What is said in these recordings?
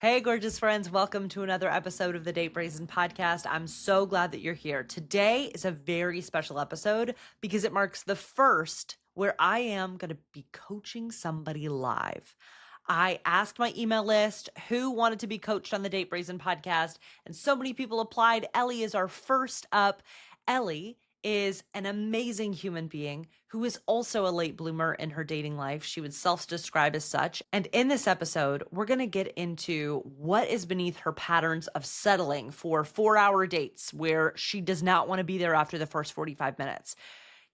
Hey, gorgeous friends. Welcome to another episode of the Date Brazen podcast. I'm so glad that you're here. Today is a very special episode because it marks the first where I am going to be coaching somebody live. I asked my email list who wanted to be coached on the Date Brazen podcast, and so many people applied. Ellie is our first up. Ellie is an amazing human being who is also a late bloomer in her dating life. She would self describe as such. And in this episode, we're going to get into what is beneath her patterns of settling for 4-hour dates where she does not want to be there after the first 45 minutes.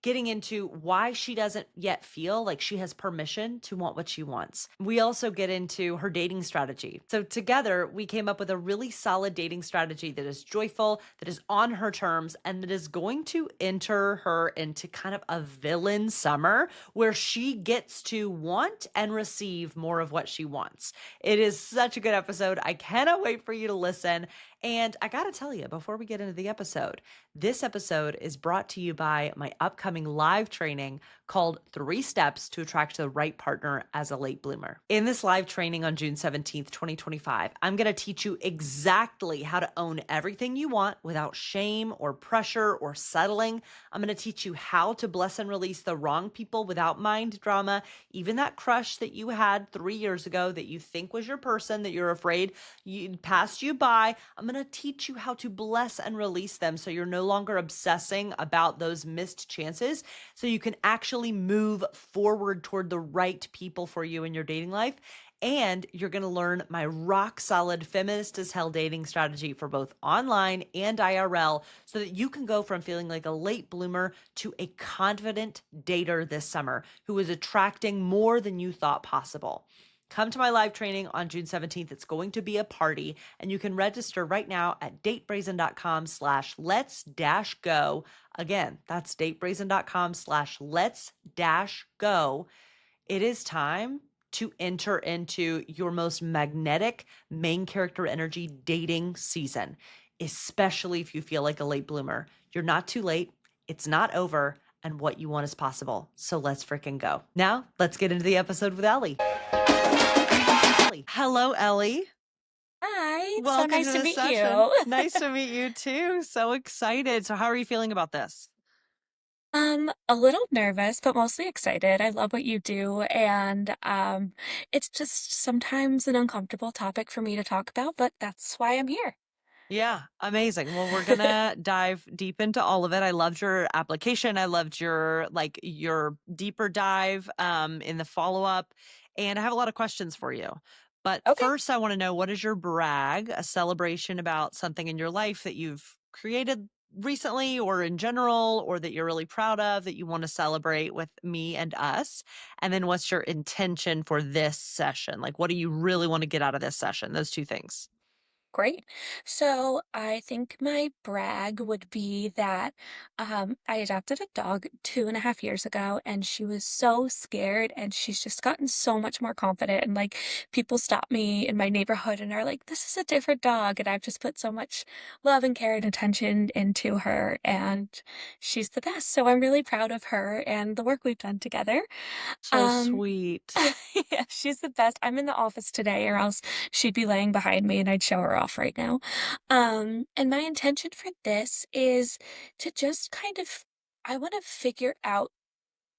Getting into why she doesn't yet feel like she has permission to want what she wants. We also get into her dating strategy. So together, we came up with a really solid dating strategy that is joyful, that is on her terms, and that is going to enter her into kind of a villain summer where she gets to want and receive more of what she wants. It is such a good episode. I cannot wait for you to listen. And I got to tell you, before we get into the episode, this episode is brought to you by my upcoming live training called 3 Steps to Attract the Right Partner as a Late Bloomer. In this live training on June 17th, 2025, I'm going to teach you exactly how to own everything you want without shame or pressure or settling. I'm going to teach you how to bless and release the wrong people without mind drama, even that crush that you had 3 years ago that you think was your person that you're afraid passed you by. I'm going to teach you how to bless and release them so you're no longer obsessing about those missed chances, so you can actually move forward toward the right people for you in your dating life. And you're going to learn my rock solid feminist as hell dating strategy for both online and IRL so that you can go from feeling like a late bloomer to a confident dater this summer who is attracting more than you thought possible. Come to my live training on June 17th. It's going to be a party, and you can register right now at datebrazen.com/let's-go. Again, that's datebrazen.com/let's-go. It is time to enter into your most magnetic main character energy dating season, especially if you feel like a late bloomer. You're not too late. It's not over, and what you want is possible. So let's freaking go. Now, let's get into the episode with Ellie. Hello, Ellie. Hi, it's so Welcome nice to to the meet session. you. Nice to meet you too. So excited. So, how are you feeling about this? A little nervous, but mostly excited. I love what you do, and it's just sometimes an uncomfortable topic for me to talk about, but that's why I'm here. Yeah, amazing. Well, we're gonna dive deep into all of it. I loved your application. I loved your deeper dive in the follow-up. And I have a lot of questions for you. But Okay, first, I want to know, what is your brag, a celebration about something in your life that you've created recently or in general, or that you're really proud of that you want to celebrate with me and us? And then what's your intention for this session? Like, what do you really want to get out of this session? Those two things. great. So I think my brag would be that I adopted a dog 2.5 years ago, and she was so scared, and she's just gotten so much more confident. And like people stop me in my neighborhood and are like, "This is a different dog," and I've just put so much love and care and attention into her, and she's the best. So I'm really proud of her and the work we've done together. So Um, sweet. yeah, she's the best. I'm in the office today, or else she'd be laying behind me and I'd show her off right now. And my intention for this is to just kind of, I want to figure out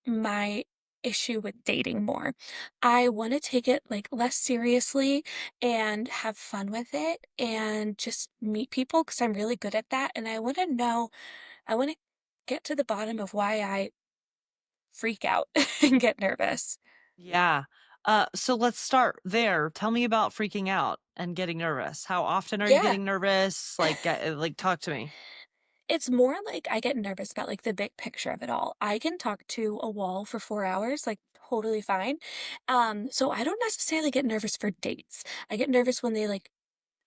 my issue with dating more. I want to take it like less seriously and have fun with it and just meet people because I'm really good at that. And I want to know, I want to get to the bottom of why I freak out and get nervous. Yeah. So let's start there. Tell me about freaking out and getting nervous. How often are you Yeah. getting nervous? Like, talk to me. It's more like I get nervous about, like, the big picture of it all. I can talk to a wall for 4 hours, like, totally fine. So I don't necessarily get nervous for dates. I get nervous when they, like,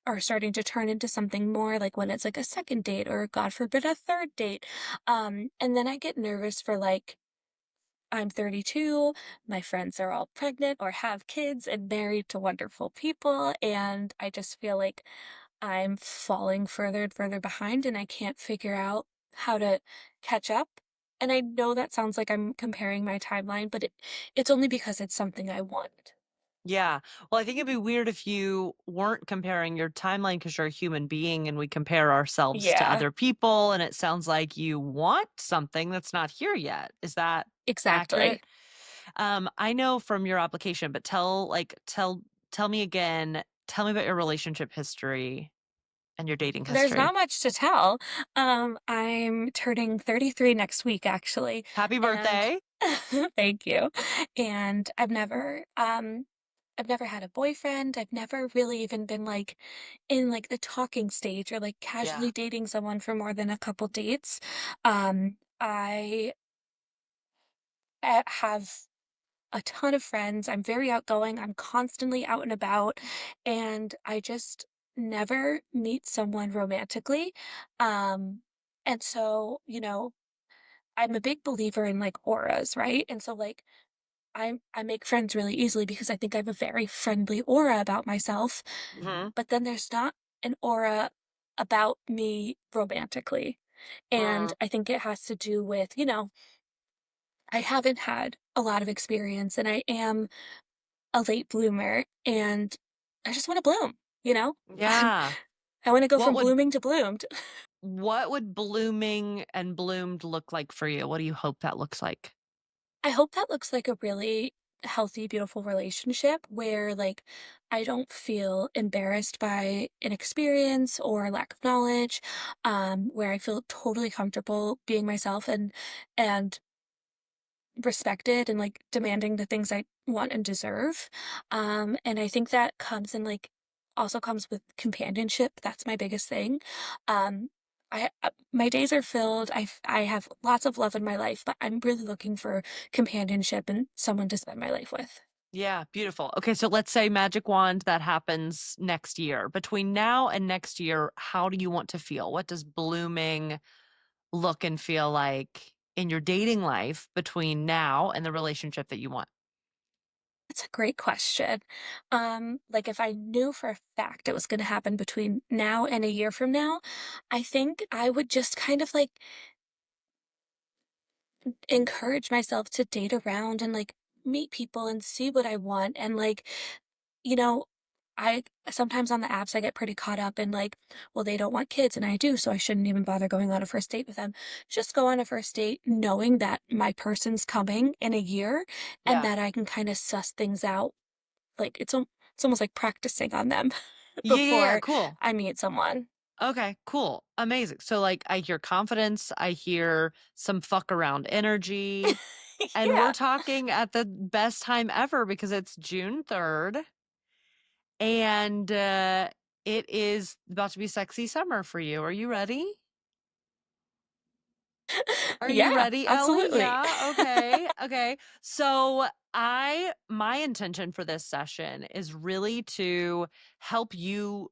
are starting to turn into something more, like, when it's, like, a second date or, God forbid, a third date. And then I get nervous for, like, I'm 32, my friends are all pregnant or have kids and married to wonderful people, and I just feel like I'm falling further and further behind and I can't figure out how to catch up. And I know that sounds like I'm comparing my timeline, but it's only because it's something I want. Yeah. Well, I think it'd be weird if you weren't comparing your timeline because you're a human being and we compare ourselves to Yeah, other people. And it sounds like you want something that's not here yet. Is that exactly. accurate? I know from your application, but tell me again, tell me about your relationship history and your dating There's history. not much to tell. I'm turning 33 next week, actually, Happy and birthday. thank you. And I've never had a boyfriend. I've never really even been like in like the talking stage or like Yeah. casually dating someone for more than a couple dates. I have a ton of friends. I'm very outgoing. I'm constantly out and about, and I just never meet someone romantically. Um, and so, I'm a big believer in like auras, right? And so like I make friends really easily because I think I have a very friendly aura about myself, Hmm. but then there's not an aura about me romantically. And Mm. I think it has to do with, I haven't had a lot of experience and I am a late bloomer and I just want to bloom, you know? I'm, Yeah. I want to go What from would blooming to bloomed. what would blooming and bloomed look like for you? What do you hope that looks like? I hope that looks like a really healthy, beautiful relationship where like I don't feel embarrassed by an experience or lack of knowledge, where I feel totally comfortable being myself and respected and like demanding the things I want and deserve. And I think that comes in like also comes with companionship. That's my biggest thing. Um, my days are filled. I have lots of love in my life, but I'm really looking for companionship and someone to spend my life with. Yeah, beautiful. Okay, so let's say magic wand that happens next year. Between now and next year, how do you want to feel? What does blooming look and feel like in your dating life between now and the relationship that you want? That's a great question. Like if I knew for a fact it was going to happen between now and a year from now, I think I would just kind of like encourage myself to date around and like meet people and see what I want. And like, you know, I sometimes on the apps I get pretty caught up in like, well, they don't want kids and I do, so I shouldn't even bother going on a first date with them. Just go on a first date knowing that my person's coming in a year and Yeah. that I can kind of suss things out. Like it's almost like practicing on them Yeah, before cool. I meet someone. Okay, cool. Amazing. So like I hear confidence, I hear some fuck around energy, and we're Yeah. talking at the best time ever because it's June 3rd and it is about to be sexy summer for you. Are you ready? Are you Yeah, ready, Ellie? absolutely. Yeah. Okay. Okay. So my intention for this session is really to help you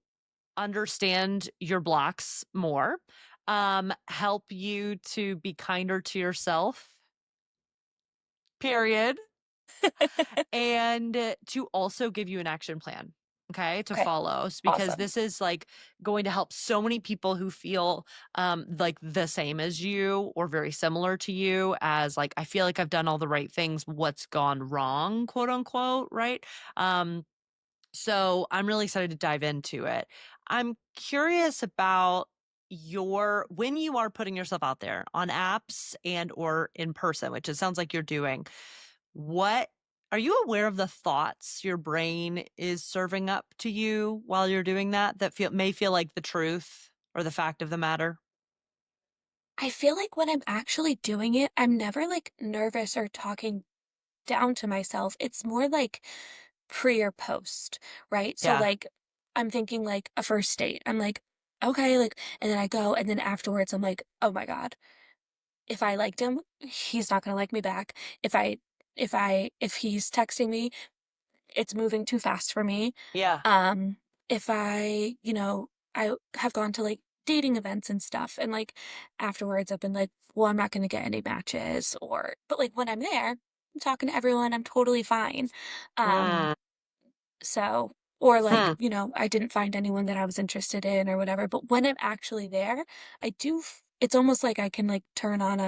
understand your blocks more, help you to be kinder to yourself, period, and to also give you an action plan. Okay, to Okay. follow because Awesome. this is like going to help so many people who feel like the same as you or very similar to you as like I feel like I've done all the right things, what's gone wrong, quote unquote, right? Um So I'm really excited to dive into it. I'm curious about your when you are putting yourself out there on apps and or in person, which it sounds like you're doing. What are you aware of the thoughts your brain is serving up to you while you're doing that that feel like the truth or the fact of the matter? I feel like when I'm actually doing it, I'm never like nervous or talking down to myself. It's more like pre or post, right? So Yeah. like I'm thinking like a first date. I'm like, okay, like and then I go and then afterwards I'm like, oh my God, if I liked him, he's not gonna like me back. If he's texting me, it's moving too fast for me. Yeah. Um, if I have gone to like dating events and stuff, and like afterwards I've been like, well, I'm not going to get any matches, but like when I'm there, I'm talking to everyone, I'm totally fine. Um, Mm. so, or like, Hmm. I didn't find anyone that I was interested in or whatever, but when I'm actually there, it's almost like I can like turn on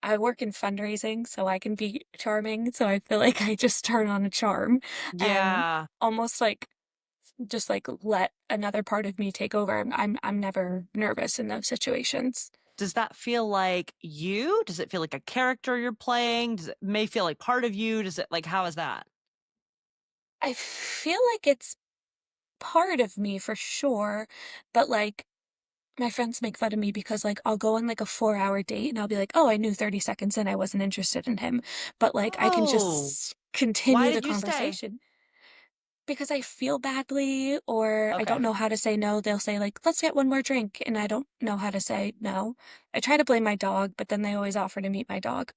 I work in fundraising, so I can be charming, so I feel like I just turn on a charm and Yeah. almost like just like let another part of me take over. I'm never nervous in those situations. Does that feel like you? Does it feel like a character you're playing? Does it may feel like part of you? Does it like how is that? I feel like it's part of me for sure, but like my friends make fun of me because like I'll go on like a 4-hour date and I'll be like, "Oh, I knew 30 seconds in I wasn't interested in him." But like I can Oh, just why continue the did you stay? conversation because I feel badly or I don't Okay. know how to say no. They'll say like, "Let's get one more drink." And I don't know how to say no. I try to blame my dog, but then they always offer to meet my dog.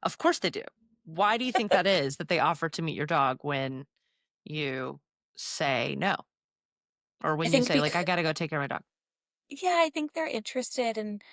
Of course they do. Why do you think that is that they offer to meet your dog when you say no? Or I when you think say like I because got to go take care of my dog? yeah, I think they're interested and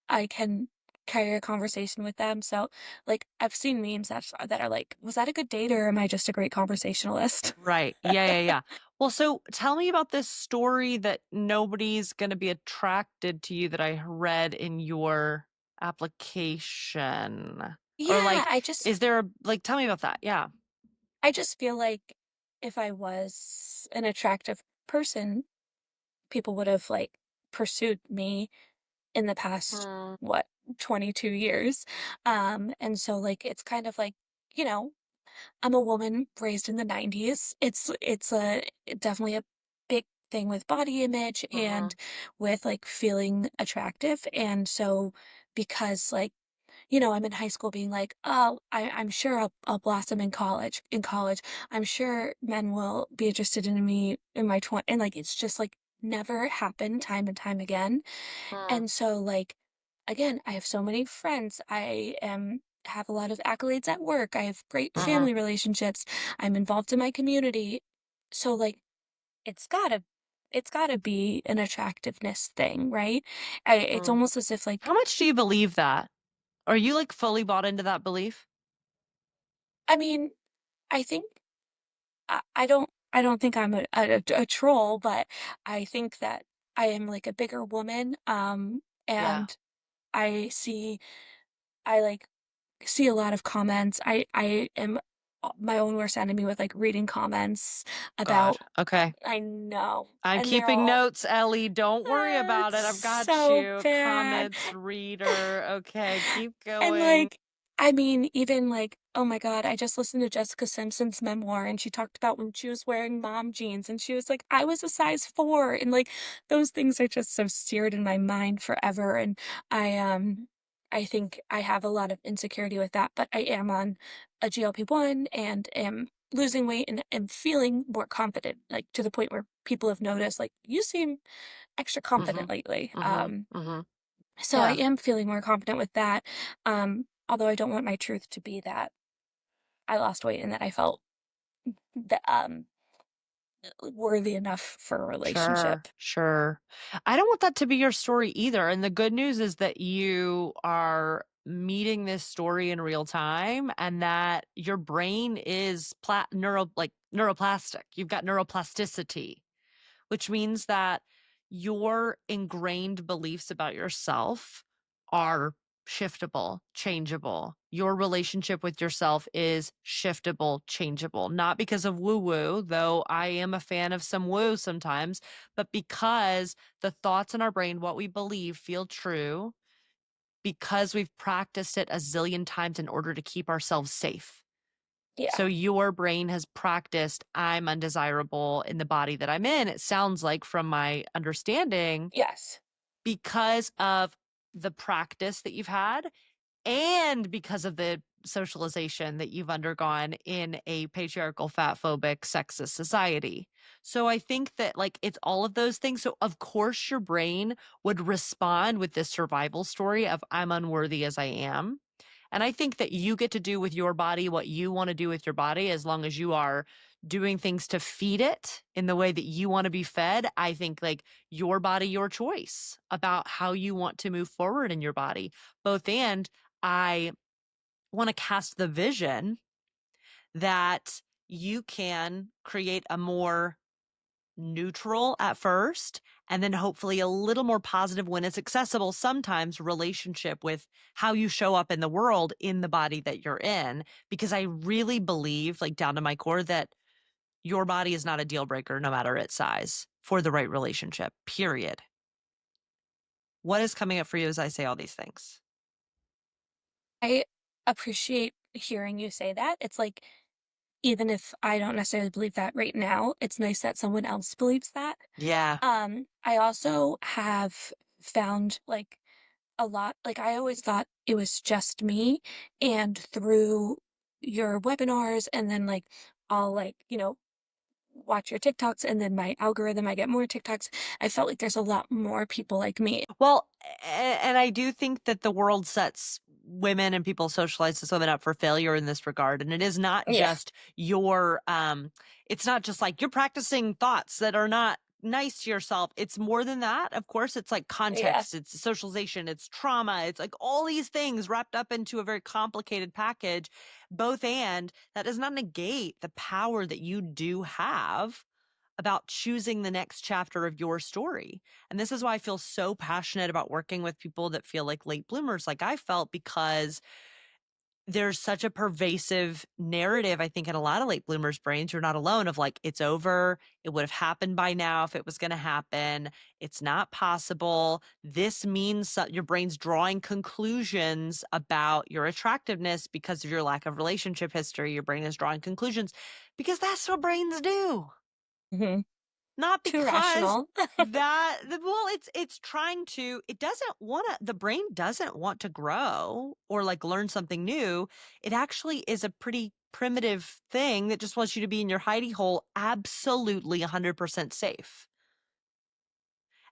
I can carry a conversation with them. So, like, I've seen memes that are like, "Was that a good date or am I just a great conversationalist?" Right. Yeah, yeah, yeah. Well, so tell me about this story that nobody's going to be attracted to you that I read in your application. Or Yeah, like, is there a, like, tell me about that. Yeah. I just feel like if I was an attractive person, people would have like pursued me in the past Mm, what 22 years. And so like it's kind of like, you know, I'm a woman raised in the 90s. It's a definitely a big thing with body image and mhm, with like feeling attractive. And so because like, I'm in high school being like, oh, I'm sure I'll blossom in college. In college, I'm sure men will be interested in me in my 20s. And like, it's just like never happened time and time again. mm, And so like, again, I have so many friends. Have a lot of accolades at work. I have great mhm, family relationships. I'm involved in my community. So like it's gotta it's gotta be an attractiveness thing, right? It's mm. almost as if How like much do you believe that? Are you like fully bought into that belief? I mean, I think I don't think I'm a troll, but I think that I am like a bigger woman. Yeah. And I see I like see a lot of comments. I am my own worst enemy with like reading comments God. about Okay. I know. I'm And they're keeping all, notes, Ellie. Don't worry about It's it. I've got so you. bad." Comments, reader. Okay, keep And, going. like, I mean, even, like, oh my god, I just listened to Jessica Simpson's memoir, and she talked about when she was wearing mom jeans, and she was like, "I was a size 4," and, like, those things are just so seared in my mind forever, and I think I have a lot of insecurity with that, but I am on a GLP-1 and am losing weight and am feeling more confident, like, to the point where people have noticed, like, "You seem extra confident Mhm. lately." Mhm. Mhm. So I Yeah. am feeling more confident with that. Although I don't want my truth to be that I lost weight and that I felt that worthy enough for a Sure. relationship. Sure. I don't want that to be your story either. And the good news is that you are meeting this story in real time and that your brain is neuroplastic. You've got neuroplasticity, which means that your ingrained beliefs about yourself are shiftable, changeable. Your relationship with yourself is shiftable, changeable, not because of woo woo, though I am a fan of some woo sometimes, but because the thoughts in our brain, what we believe, feel true because we've practiced it a zillion times in order to keep ourselves safe. So Yeah. your brain has practiced, I'm undesirable in the body that I'm in. It sounds like from my understanding, Yes. because of the practice that you've had and because of the socialization that you've undergone in a patriarchal, fat phobic, sexist society. So I think that like it's all of those things. So of course your brain would respond with this survival story of I'm unworthy as I am. And I think that you get to do with your body what you want to do with your body as long as you are doing things to feed it in the way that you want to be fed. I think like your body, your choice about how you want to move forward in your body. Both and I want to cast the vision that you can create a more neutral at first and then hopefully a little more positive when it's accessible sometimes relationship with how you show up in the world in the body that you're in, because I really believe, like down to my core, that your body is not a deal breaker no matter its size for the right relationship, period. What is coming up for you as I say all these things? I appreciate hearing you say that. It's like, even if I don't necessarily believe that right now, it's nice that someone else believes that. Yeah. I also have found like a lot, like I always thought it was just me, and through your webinars and then like I'll like, watch your TikToks and then my algorithm, I get more TikToks. I felt like there's a lot more people like me. Well, and I do think that the world sets women and people socializes women up for failure in this regard. And it is not Yeah. just it's not just like you're practicing thoughts that are not nice to yourself. It's more than that. Of course, it's like Yeah. context, it's socialization, it's trauma, it's like all these things wrapped up into a very complicated package, both and that does not negate the power that you do have about choosing the next chapter of your story. And this is why I feel so passionate about working with people that feel like late bloomers, like I felt, because there's such a pervasive narrative, I think, in a lot of late bloomers' brains. You're not alone of like, it's over. It would have happened by now if it was going to happen. It's not possible. This means your brain's drawing conclusions about your attractiveness because of your lack of relationship history. Your brain is drawing conclusions because that's what brains do. Hmm. Not Too because rational. well, it's trying to, it doesn't wanna, the brain doesn't want to grow or, like, learn something new. It actually is a pretty primitive thing that just wants you to be in your hidey hole absolutely 100% safe.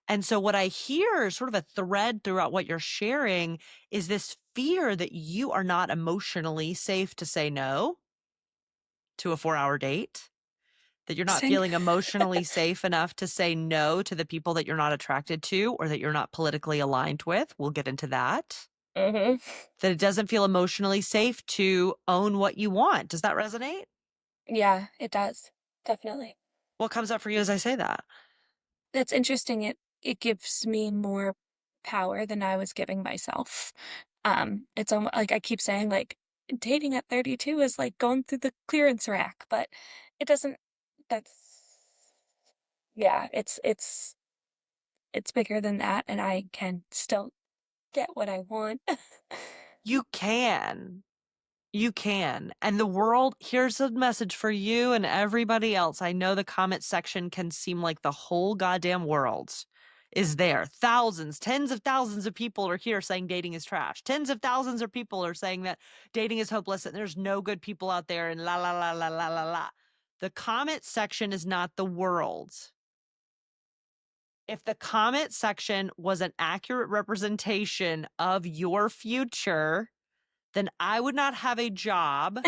And so what I hear, sort of a thread throughout what you're sharing, is this fear that you are not emotionally safe to say no to a 4-hour date. That you're not Sing. feeling emotionally safe enough to say no to the people that you're not attracted to or that you're not politically aligned with. We'll get into that. Hmm. That it doesn't feel emotionally safe to own what you want. Does that resonate? Yeah, it does. Definitely. What comes up for you as I say that? That's interesting. It gives me more power than I was giving myself. It's almost like I keep saying like dating at 32 is like going through the clearance rack, but it doesn't that's yeah, it's bigger than that and I can still get what I want. You can. You can. And the world, here's a message for you and everybody else. I know the comment section can seem like the whole goddamn world is there. Thousands, tens of thousands of people are here saying dating is trash. Tens of thousands of people are saying that dating is hopeless and there's no good people out there and la la la la la la la. The comment section is not the world. If the comment section was an accurate representation of your future, then I would not have a job.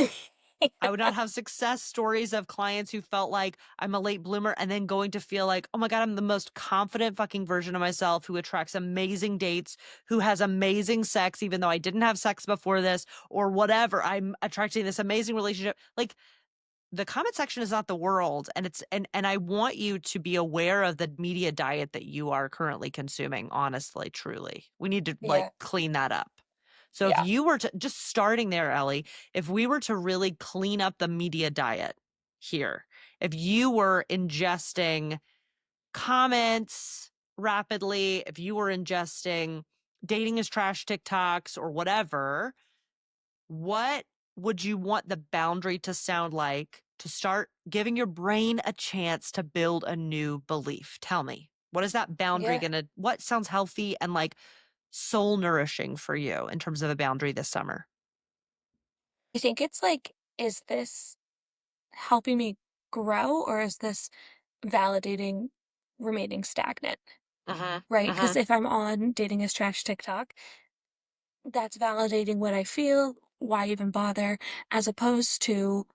I would not have success stories of clients who felt like I'm a late bloomer and then going to feel like, oh my God, I'm the most confident fucking version of myself who attracts amazing dates, who has amazing sex, even though I didn't have sex before this or whatever. I'm attracting this amazing relationship. Like, the comment section is not the world, and it's and I want you to be aware of the media diet that you are currently consuming, honestly, truly. We need to, like, Yeah. clean that up. So if Yeah. you were to, just starting there, Ellie, if we were to really clean up the media diet here, if you were ingesting comments rapidly, if you were ingesting dating is trash TikToks or whatever, what would you want the boundary to sound like to start giving your brain a chance to build a new belief? Tell me. What is that boundary Yeah. gonna, what sounds healthy and like soul nourishing for you in terms of a boundary this summer? I think it's like, is this helping me grow or is this validating remaining stagnant? Mhm, Right? Because mhm. if I'm on Dating is Trash TikTok, that's validating what I feel. Why even bother? As opposed to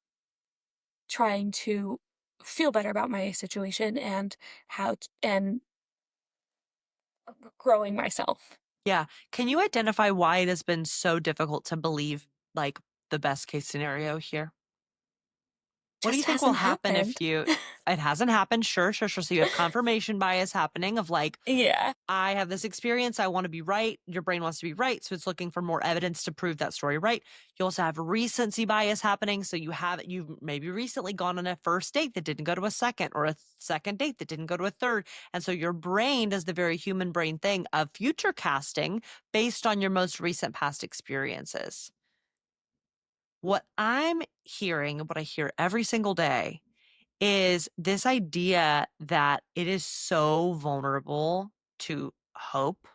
trying to feel better about my situation and and growing myself. Yeah. Can you identify why it has been so difficult to believe, like, the best case scenario here? What do you Just think will hasn't happen if happened. you it hasn't happened, sure, sure, sure, so you have confirmation bias happening of like, Yeah, I have this experience. I want to be right. Your brain wants to be right. So it's looking for more evidence to prove that story right. You also have recency bias happening. So you've maybe recently gone on a first date that didn't go to a second, or a second date that didn't go to a third. And so your brain does the very human brain thing of future casting based on your most recent past experiences. What I'm hearing, and what I hear every single day, is this idea that it is so vulnerable to hope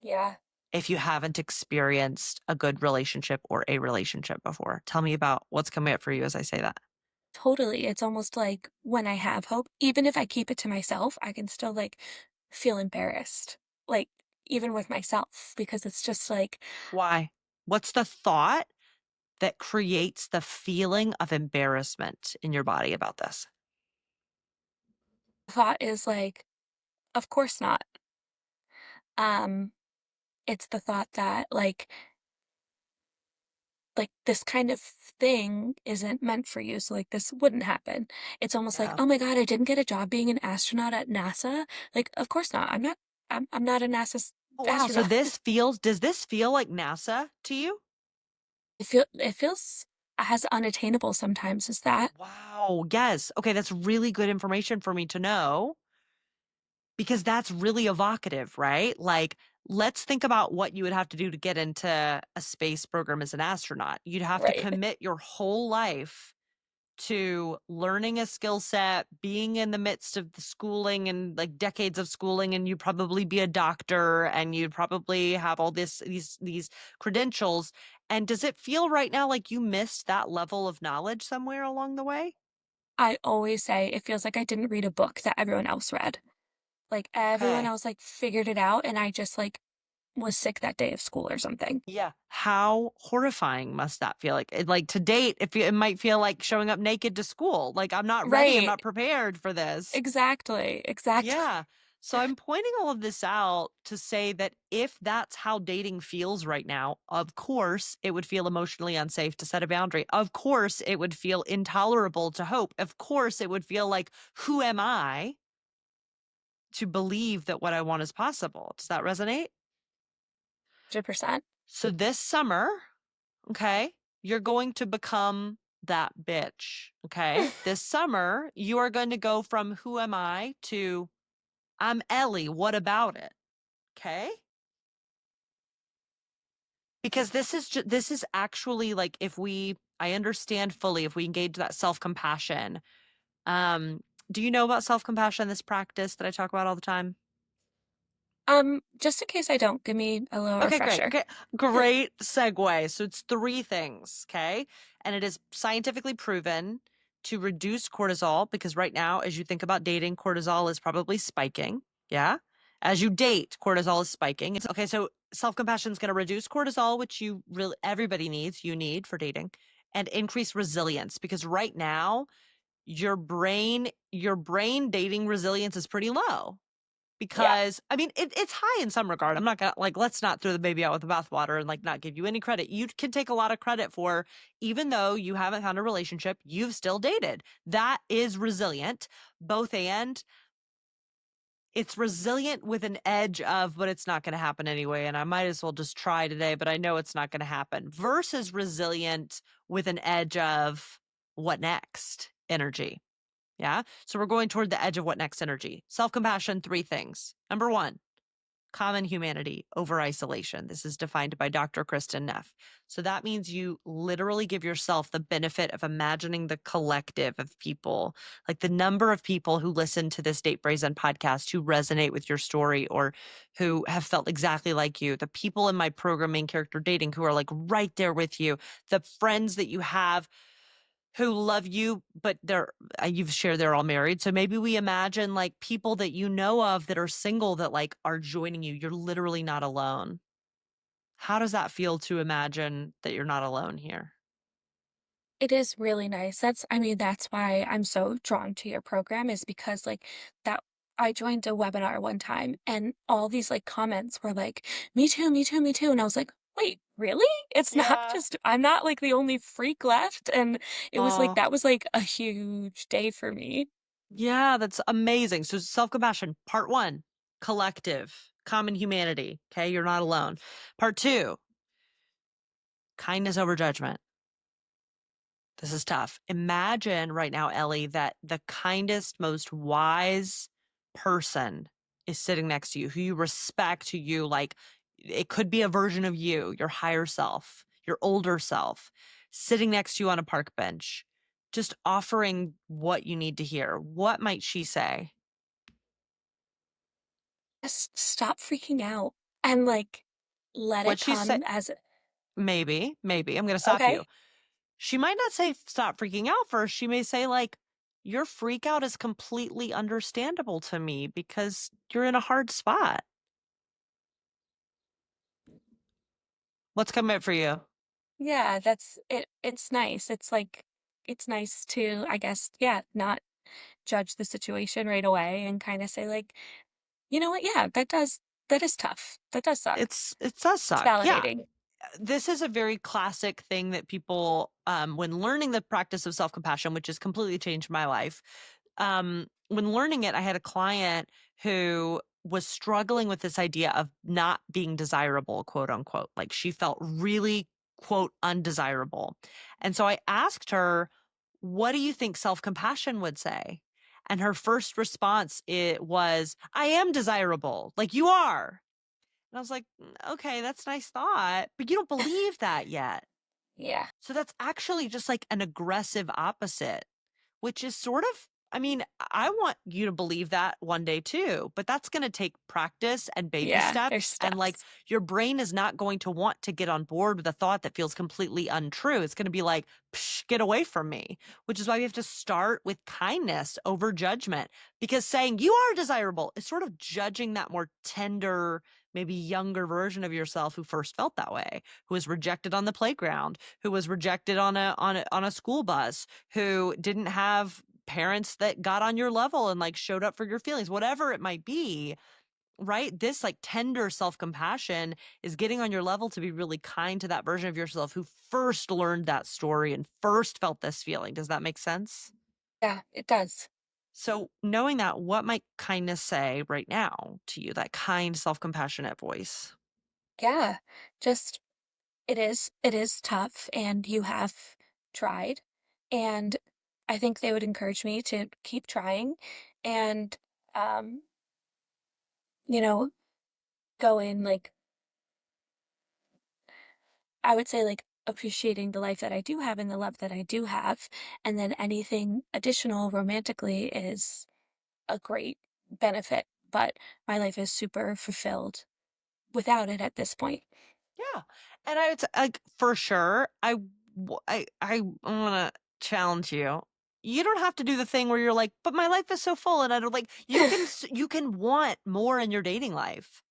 yeah, if you haven't experienced a good relationship or a relationship before. Tell me about what's coming up for you as I say that. totally. It's almost like when I have hope, even if I keep it to myself, I can still like feel embarrassed, like even with myself, because it's just like Why? What's the thought that creates the feeling of embarrassment in your body about this? thought is like, of course not. Um, it's the thought that like this kind of thing isn't meant for you. So like this wouldn't happen. It's almost like, Yeah. oh my God, I didn't get a job being an astronaut at NASA. Like, of course not. I'm not a Oh, wow. So astronaut. does this feel like NASA to you? It feels as unattainable sometimes as that. Wow. Yes. Okay. That's really good information for me to know, because that's really evocative, right? Like, let's think about what you would have to do to get into a space program as an astronaut. You'd have to Right. commit your whole life to learning a skill set, being in the midst of the schooling and like decades of schooling, and you'd probably be a doctor and you'd probably have all these credentials. And does it feel right now like you missed that level of knowledge somewhere along the way? I always say it feels like I didn't read a book that everyone else read. Like everyone Okay. else like figured it out and I just like was sick that day of school or something. Yeah. How horrifying must that feel like? Like to date, it might feel like showing up naked to school. Like, I'm not ready. I'm Right. not prepared for this. Exactly. Exactly. Yeah. So I'm pointing all of this out to say that if that's how dating feels right now, of course it would feel emotionally unsafe to set a boundary. Of course it would feel intolerable to hope. Of course it would feel like, who am I to believe that what I want is possible? Does that resonate? 100%. So this summer, okay, you're going to become that bitch. Okay. This summer, you are going to go from who am I to I'm Ellie. What about it? Okay. Because this is actually like, if we I understand fully, if we engage that self-compassion. Um, do you know about self-compassion, this practice that I talk about all the time? Just in case I don't, give me a little Okay, great. refresher. Okay. Great segue. So it's three things, okay? And it is scientifically proven to reduce cortisol, because right now, as you think about dating, cortisol is probably spiking. Yeah. As you date, cortisol is spiking. It's okay. So self-compassion is going to reduce cortisol, which everybody needs, you need for dating, and increase resilience, because right now, your brain dating resilience is pretty low, Yeah. because I mean it's high in some regard. I'm not gonna, like, let's not throw the baby out with the bathwater and like not give you any credit. You can take a lot of credit for, even though you haven't found a relationship, you've still dated. That is resilient. Both and It's resilient with an edge of, but it's not going to happen anyway, and I might as well just try today, but I know it's not going to happen, versus resilient with an edge of what next energy. Yeah. So we're going toward the edge of what next energy. Self compassion, three things. Number one, common humanity over isolation. This is defined by Dr. Kristen Neff. So that means you literally give yourself the benefit of imagining the collective of people, like the number of people who listen to this Date Brazen podcast who resonate with your story, or who have felt exactly like you, the people in my program, Main Character Dating, who are like right there with you, the friends that you have who love you, but you've shared they're all married. So maybe we imagine like people that you know of that are single that like are joining you. You're literally not alone. How does that feel to imagine that you're not alone here? It is really nice. I mean, that's why I'm so drawn to your program is because like that I joined a webinar one time and all these like comments were like, me too, me too, me too. And I was like, Wait, really? It's not Yeah. just I'm not, like, the only freak left, and it was, like Oh, that was, like, a huge day for me. yeah, that's amazing. So self-compassion, part 1, collective, common humanity, okay? You're not alone. Part 2, kindness over judgment. This is tough. Imagine right now, Ellie, that the kindest, most wise person is sitting next to you, who you respect, who you like. It could be a version of you, your higher self, your older self, sitting next to you on a park bench, just offering what you need to hear. What might she say? Just stop freaking out and, like, let it What she say? come as Maybe. I'm going to stop you. okay. She might not say stop freaking out first. She may say, like, your freak out is completely understandable to me because you're in a hard spot. What's coming up for you? Yeah, that's it's nice. It's like it's nice to, I guess, yeah, not judge the situation right away and kinda say, like, "You know what? Yeah, that is tough. That does suck." It does It's suck. Yeah. validating. This is a very classic thing that people, when learning the practice of self-compassion, which has completely changed my life, when learning it, I had a client who was struggling with this idea of not being desirable, quote unquote. Like she felt really, quote, undesirable. And so I asked her, what do you think self-compassion would say? And her first response it was, I am desirable, like you are. And I was like, okay, that's a nice thought, but you don't believe that yet. Yeah. So that's actually just like an aggressive opposite, which is sort of, I mean, I want you to believe that one day too, but that's going to take practice and baby Yeah, there's steps. And like steps. your brain is not going to want to get on board with a thought that feels completely untrue. It's going to be like, Psh, get away from me, which is why we have to start with kindness over judgment because saying you are desirable is sort of judging that more tender, maybe younger version of yourself who first felt that way, who was rejected on the playground, who was rejected on a school bus, who didn't have parents that got on your level and like showed up for your feelings, whatever it might be, right? This like tender self-compassion is getting on your level to be really kind to that version of yourself who first learned that story and first felt this feeling. Does that make sense? Yeah, it does. So, knowing that, what might kindness say right now to you, that kind, self compassionate voice? Yeah, just it is tough, and you have tried, and I think they would encourage me to keep trying and, um, you know, go in, like I would say, like, appreciating the life that I do have and the love that I do have, and then anything additional romantically is a great benefit, but my life is super fulfilled without it at this point. Yeah. And I would say, like, for sure, I want to challenge you. You don't have to do the thing where you're like, but my life is so full and I don't like, you can want more in your dating life.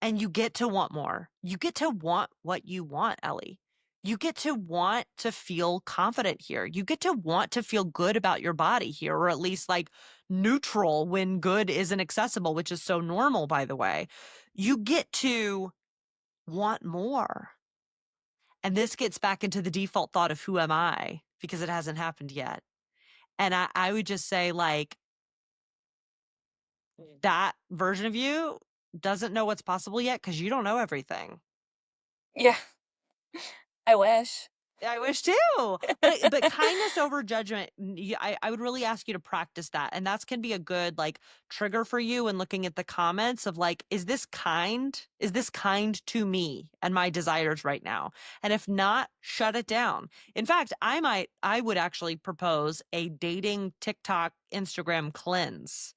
And you get to want more. You get to want what you want, Ellie. You get to want to feel confident here. You get to want to feel good about your body here, or at least like neutral when good isn't accessible, which is so normal, by the way. You get to want more. And this gets back into the default thought of who am I? Because it hasn't happened yet. And I would just say, like, that version of you doesn't know what's possible yet because you don't know everything. Yeah, I wish. I wish too. But kindness over judgment, I would really ask you to practice that. And that's can be a good like trigger for you when looking at the comments of like, is this kind? Is this kind to me and my desires right now? And if not, shut it down. In fact, I would actually propose a dating TikTok, Instagram cleanse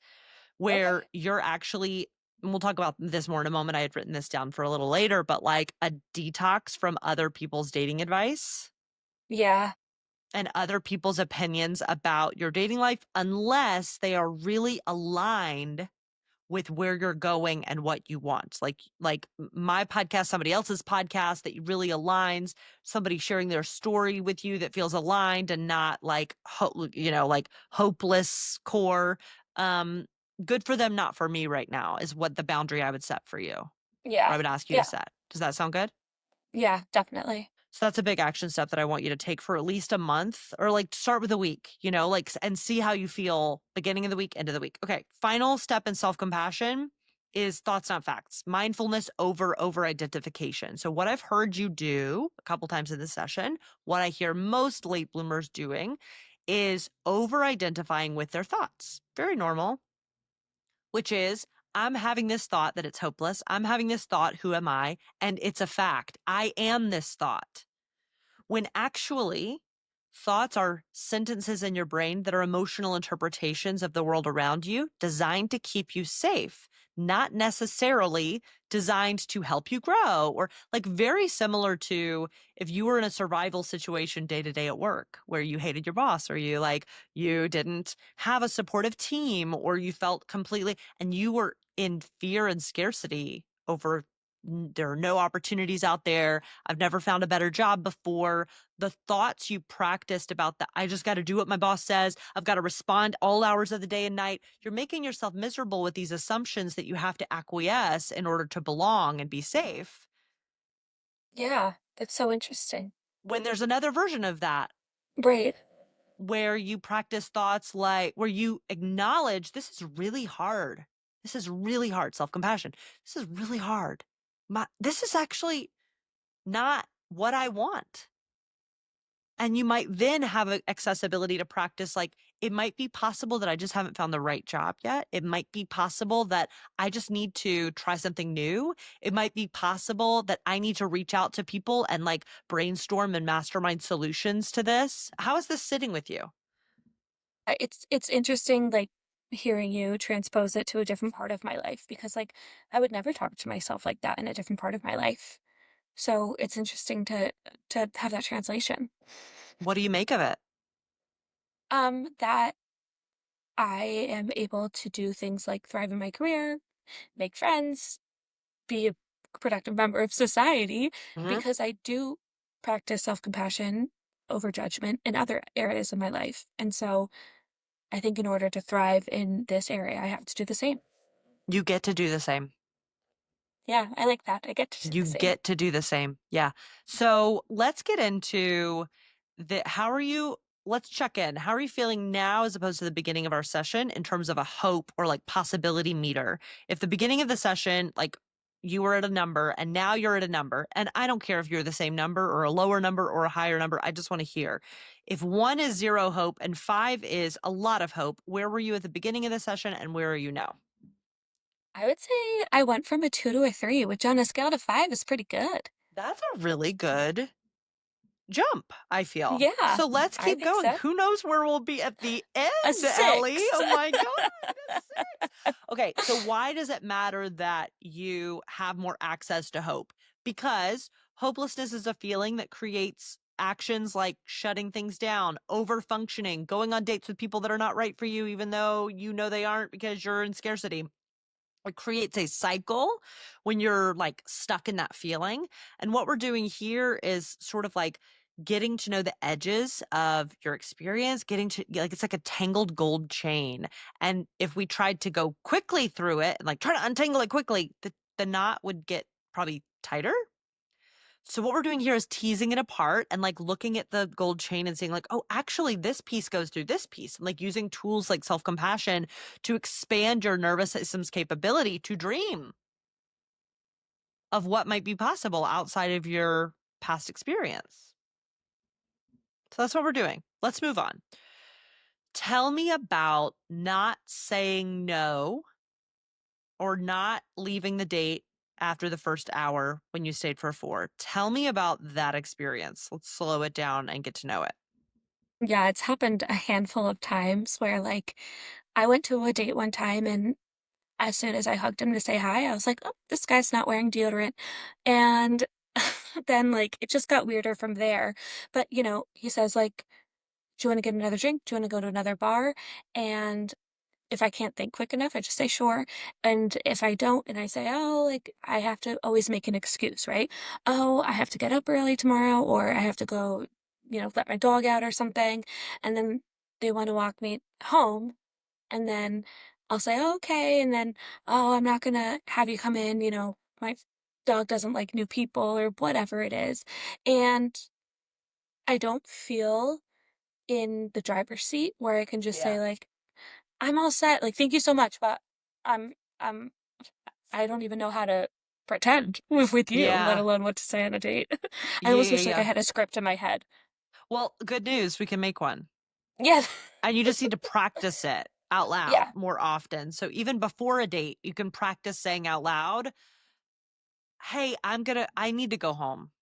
where Okay. you're actually and we'll talk about this more in a moment. I had written this down for a little later, but like a detox from other people's dating advice Yeah, and other people's opinions about your dating life unless they are really aligned with where you're going and what you want. My podcast, somebody else's podcast that really aligns, somebody sharing their story with you that feels aligned and not like like hopeless core. Um Good for them, not for me right now is what the boundary I would set for you. Or yeah, I would ask you to yeah. set. Does that sound good? Yeah, definitely. So that's a big action step that I want you to take for at least a month or like start with a week, like and see how you feel beginning of the week, end of the week. Okay. Final step in self-compassion is thoughts not facts. Mindfulness over identification. So what I've heard you do a couple times in this session, what I hear most late bloomers doing is over identifying with their thoughts. Very normal, which is I'm having this thought that it's hopeless. I'm having this thought, who am I? And it's a fact. I am this thought, when actually thoughts are sentences in your brain that are emotional interpretations of the world around you designed to keep you safe, not necessarily designed to help you grow, or like very similar to if you were in a survival situation day to day at work where you hated your boss, or you didn't have a supportive team, or you felt completely and you were in fear and scarcity over there are no opportunities out there. I've never found a better job before. The thoughts you practiced about that, I just got to do what my boss says. I've got to respond all hours of the day and night. You're making yourself miserable with these assumptions that you have to acquiesce in order to belong and be safe. Yeah, that's so interesting. When there's another version of that, Right. where you practice thoughts like, where you acknowledge this is really hard. This is really hard. Self compassion. This is really hard. This is actually not what I want. And you might then have a accessibility to practice, like, it might be possible that I just haven't found the right job yet. It might be possible that I just need to try something new. It might be possible that I need to reach out to people and, like, brainstorm and mastermind solutions to this. How is this sitting with you? It's interesting, like, hearing you transpose it to a different part of my life because, like, I would never talk to myself like that in a different part of my life. So it's interesting to have that translation. What do you make of it? That I am able to do things like thrive in my career, make friends, be a productive member of society Mhm. because I do practice self-compassion over judgment in other areas of my life. And so I think in order to thrive in this area, I have to do the same. You get to do the same. Yeah, I like that. I get to do You the same. get to do the same. Yeah. So let's get into how are you? Let's check in. How are you feeling now as opposed to the beginning of our session in terms of a hope or like possibility meter? If the beginning of the session, like you were at a number and now you're at a number, and I don't care if you're the same number or a lower number or a higher number, I just want to hear. If one is zero hope and five is a lot of hope, where were you at the beginning of the session and where are you now? I would say I went from a 2 to a 3, which on a scale to 5 is pretty good. That's a really good jump, I feel. Yeah, So let's I keep think going. so. Who knows where we'll be at the A end, Ellie? 6. Oh my God, a six. Okay, so why does it matter that you have more access to hope? Because hopelessness is a feeling that creates actions like shutting things down, over functioning, going on dates with people that are not right for you, even though you know they aren't because you're in scarcity. It creates a cycle when you're like stuck in that feeling. And what we're doing here is sort of like getting to know the edges of your experience, getting to like it's like a tangled gold chain. And if we tried to go quickly through it and like try to untangle it quickly, the knot would get probably tighter. So what we're doing here is teasing it apart and like looking at the gold chain and saying like, oh, actually this piece goes through this piece, and like using tools like self-compassion to expand your nervous system's capability to dream of what might be possible outside of your past experience. So that's what we're doing. Let's move on. Tell me about not saying no or not leaving the date after the first hour when you stayed for 4. Tell me about that experience. Let's slow it down and get to know it. Yeah, it's happened a handful of times where, like, I went to a date one time, and as soon as I hugged him to say hi, I was like, "Oh, this guy's not wearing deodorant." And then, like, it just got weirder from there. But, he says, like, "Do you wanna get another drink? Do you wanna go to another bar?" And if I can't think quick enough, I just say, "Sure." And if I don't and I say, "Oh," like, I have to always make an excuse, right? "Oh, I have to get up early tomorrow," or "I have to go, let my dog out or something." And then they wanna walk me home, and then I'll say, "Oh, okay," and then, "Oh, I'm not gonna have you come in," my dog doesn't like new people or whatever it is. And I don't feel in the driver's seat where I can just Yeah. say like, "I'm all set, like, thank you so much, but I'm I don't even know how to pretend with you, let Yeah. alone what to say on a date." I Yeah, almost yeah, wish like I yeah. had a script in my head. Well, good news, we can make one. Yeah. And you just need to practice it out loud Yeah. more often. So even before a date, you can practice saying out loud, "Hey, I need to go home.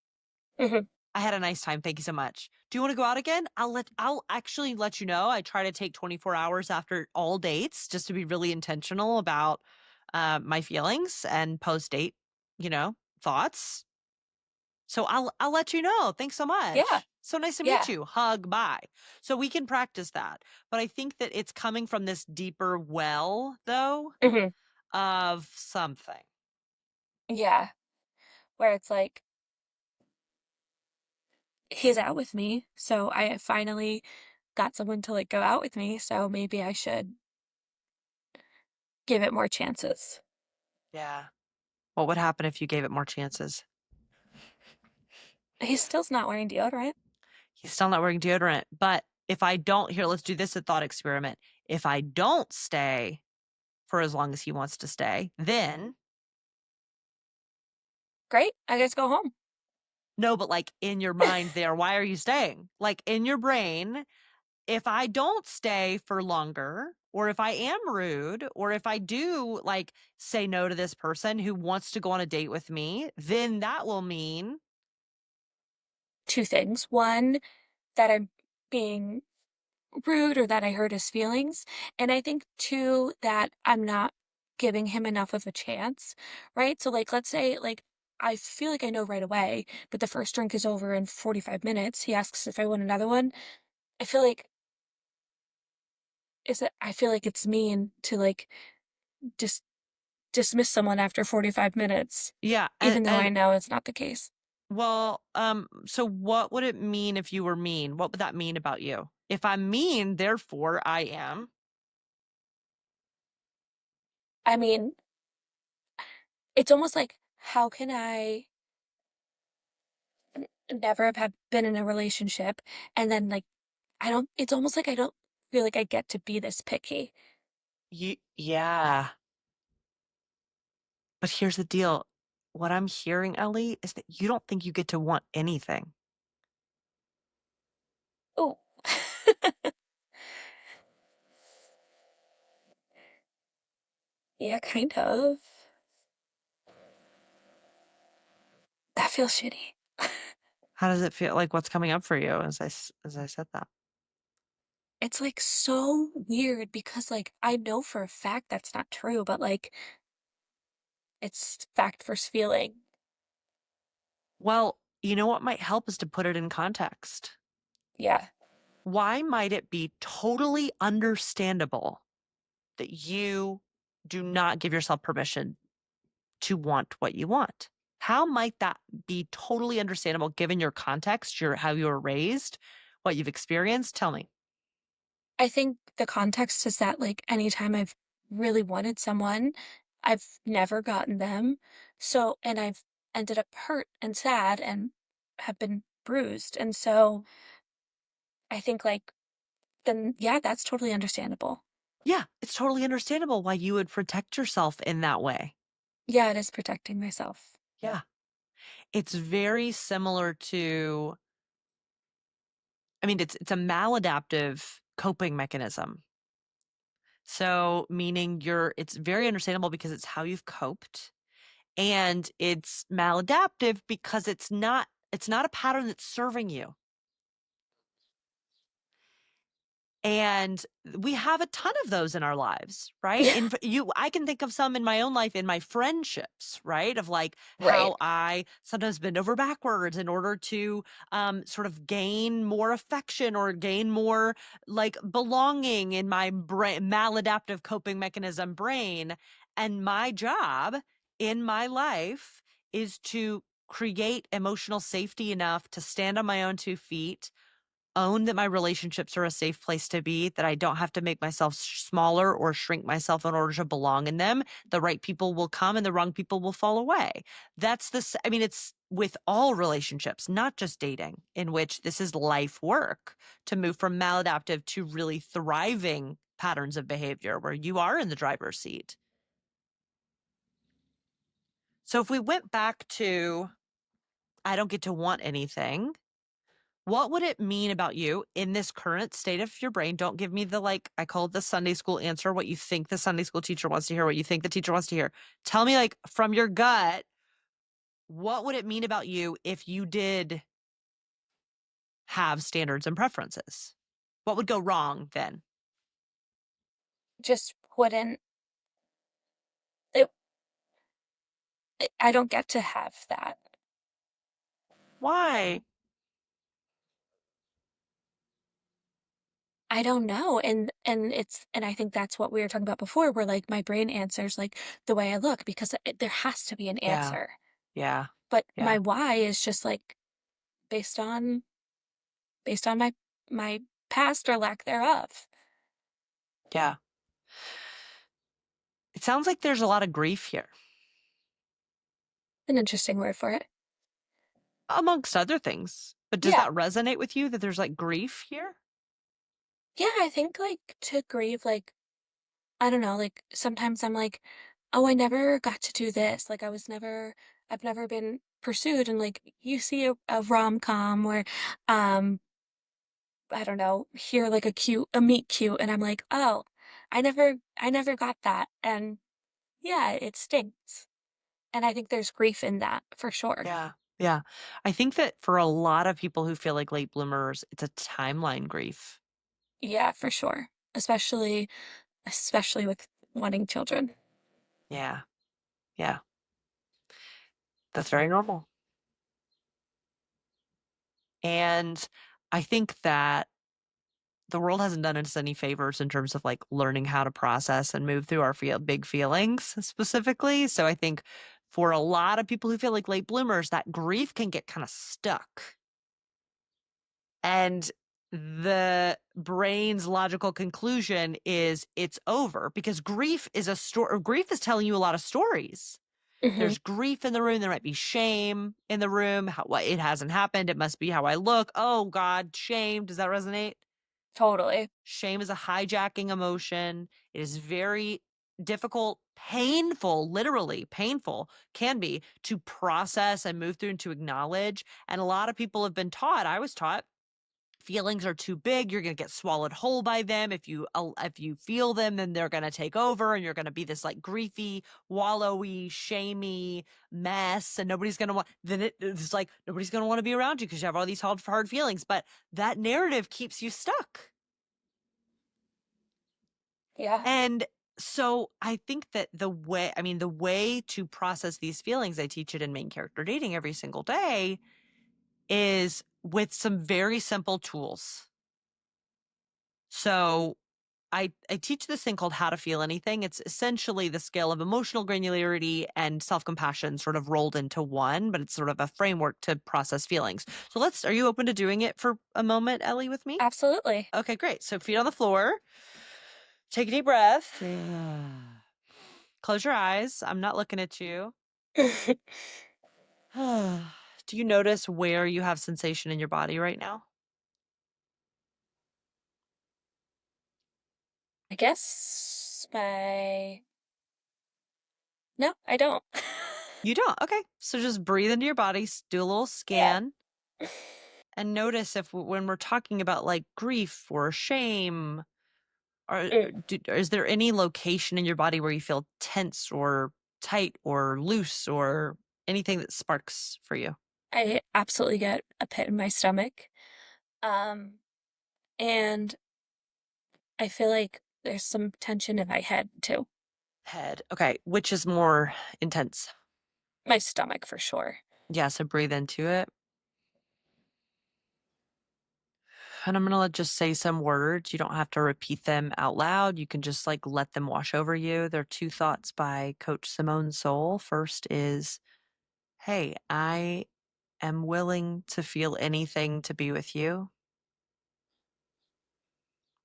Mhm. I had a nice time. Thank you so much. Do you want to go out again? I'll actually let you know. I try to take 24 hours after all dates just to be really intentional about my feelings and post date, you know, thoughts. So I'll let you know. Thanks so Yeah. much. So nice to meet Yeah. you. Hug, bye." So we can practice that. But I think that it's coming from this deeper well, though, Mhm. of something. Yeah. Where it's like, he's out with me, so I finally got someone to, like, go out with me, so maybe I should give it more chances. Yeah. What would happen if you gave it more chances? He still's not wearing deodorant. He's still not wearing deodorant. But if I don't, here, let's do this a thought experiment. If I don't stay for as long as he wants to stay, then Great, I guess go home. no, but like in your mind there, why are you staying? Like in your brain, if I don't stay for longer, or if I am rude, or if I do like say no to this person who wants to go on a date with me, then that will mean, 2 things. 1, that I'm being rude or that I hurt his feelings, and I think 2, that I'm not giving him enough of a chance, right? So, like, let's say, like, I feel like I know right away, but the first drink is over in 45 minutes. He asks if I want another one. I feel like I feel like it's mean to, like, just dismiss someone after 45 minutes, yeah. even though I And know it's not the case. well, so what would it mean if you were mean? What would that mean about you? If I'm mean, therefore I am. I mean, it's almost like, how can I never have been in a relationship and then, like, I don't it's almost like I don't feel like I get to be this picky. Yeah. But here's the deal. What I'm hearing, Ellie, is that you don't think you get to want anything. Oh. Yeah, kind of. That feels shitty. How does it feel? Like what's coming up for you as I said that? It's, like, so weird because, like, I know for a fact that's not true, but, like, it's fact versus feeling. Well, you know what might help is to put it in context. Yeah. Why might it be totally understandable that you do not give yourself permission to want what you want? How might that be totally understandable given your context, your how you were raised, what you've experienced? Tell me. I think the context is that, like, anytime I've really wanted someone, I've never gotten them. So and I've ended up hurt and sad and have been bruised, and so I think, like, then, yeah, that's totally understandable. Yeah, it's totally understandable why you would protect yourself in that way. Yeah, it is protecting myself. Yeah. It's very similar to, I mean, it's a maladaptive coping mechanism. So, meaning it's very understandable because it's how you've coped, and it's maladaptive because it's not a pattern that's serving you. And we have a ton of those in our lives, right? Yeah. I can think of some in my own life in my friendships, right? Of like Right. how I sometimes bend over backwards in order to sort of gain more affection or gain more like belonging in my brain, maladaptive coping mechanism brain. And my job in my life is to create emotional safety enough to stand on my own 2 feet own that my relationships are a safe place to be, that I don't have to make myself smaller or shrink myself in order to belong in them. The right people will come and the wrong people will fall away. That's I mean, it's with all relationships, not just dating, in which this is life work to move from maladaptive to really thriving patterns of behavior where you are in the driver's seat. So if we went back to, I don't get to want anything, what would it mean about you in this current state of your brain? Don't give me the, like, I call it the Sunday school answer, what you think the Sunday school teacher wants to hear, what you think the teacher wants to hear. Tell me, like, from your gut, what would it mean about you if you did have standards and preferences? What would go wrong then? Just wouldn't it, I don't get to have that. Why? I don't know. And I think that's what we were talking about before, where like my brain answers like the way I look because there has to be an Yeah. answer. Yeah. But Yeah. my why is just like based on based on my past or lack thereof. Yeah. It sounds like there's a lot of grief here, An interesting word for it. amongst other things. But does Yeah. that resonate with you that there's like grief here? Yeah, I think like to grieve, like I don't know, like sometimes I'm like, oh, I never got to do this. Like I've never been pursued. And like you see a rom-com where I don't know, hear like a meet cute, and I'm like, oh, I never got that. And yeah, it stinks. And I think there's grief in that for sure. Yeah. Yeah. I think that for a lot of people who feel like late bloomers, it's a timeline grief. Yeah, for sure. Especially with wanting children. Yeah. Yeah. That's very normal. And I think that the world hasn't done us any favors in terms of like learning how to process and move through our big feelings specifically. So I think for a lot of people who feel like late bloomers, that grief can get kind of stuck. And the brain's logical conclusion is it's over because grief is a story. Grief is telling you a lot of stories. Hmm. There's grief in the room. There might be shame in the room. What, it hasn't happened. It must be how I look. Oh God, shame. Does that resonate? Totally. Shame is a hijacking emotion. It is very difficult, painful, literally painful, can be to process and move through and to acknowledge. And a lot of people have been taught, I was taught, feelings are too big, you're going to get swallowed whole by them. If you feel them, then they're going to take over and you're going to be this like griefy, wallowy, shamey mess, and nobody's going to want, it's like nobody's going to want to be around you because you have all these hard feelings. But that narrative keeps you stuck. Yeah. And so I think that the way to process these feelings, I teach it in main character dating every single day, is with some very simple tools. So I teach this thing called How to Feel Anything. It's essentially the scale of emotional granularity and self-compassion sort of rolled into one, but it's sort of a framework to process feelings. So are you open to doing it for a moment, Ellie, with me? Absolutely. Okay, great. So feet on the floor. Take a deep breath. Close your eyes. I'm not looking at you. I Do you notice where you have sensation in your body right now? guess my no, I don't. You don't. Okay. So just breathe into your body, do a little Yeah. scan, and notice if when we're talking about like grief or shame, Mm. is there any location in your body where you feel tense or tight or loose or anything that sparks for you? I absolutely get a pit in my stomach. Um, and I feel like there's some tension in my head too. Head. Okay. Which is more intense? My stomach for sure. Yeah. So breathe into it. And I'm gonna just say some words. You don't have to repeat them out loud. You can just like let them wash over you. There are two thoughts by Coach Simone Soul. First is, hey, I am willing to feel anything to be with you.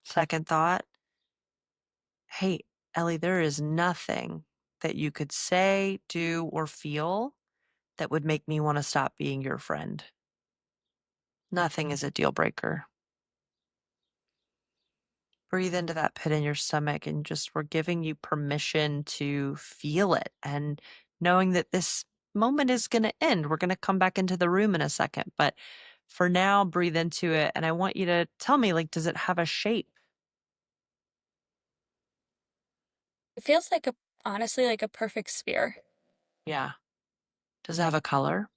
Second thought, hey, Ellie, there is nothing that you could say, do, or feel that would make me want to stop being your friend. Nothing is a deal breaker. Breathe into that pit in your stomach and just we're giving you permission to feel it and knowing that this moment is going to end. We're going to come back into the room in a second, but for now, breathe into it. And I want you to tell me, like, does it have a shape? It feels like a honestly like a perfect sphere. Yeah. Does it have a color?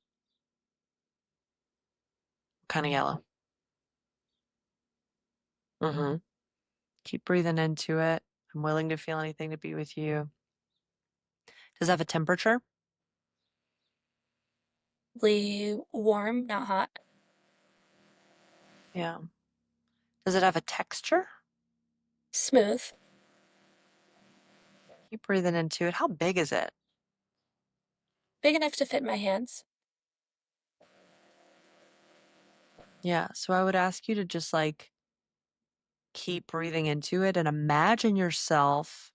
Kind of yellow. Mm-hmm. Keep breathing into it. I'm willing to feel anything to be with you. Does it have a temperature? Really warm, not hot. Yeah. Does it have a texture? Smooth. Keep breathing into it. How big is it? Big enough to fit in my hands. Yeah. So I would ask you to just like keep breathing into it and imagine yourself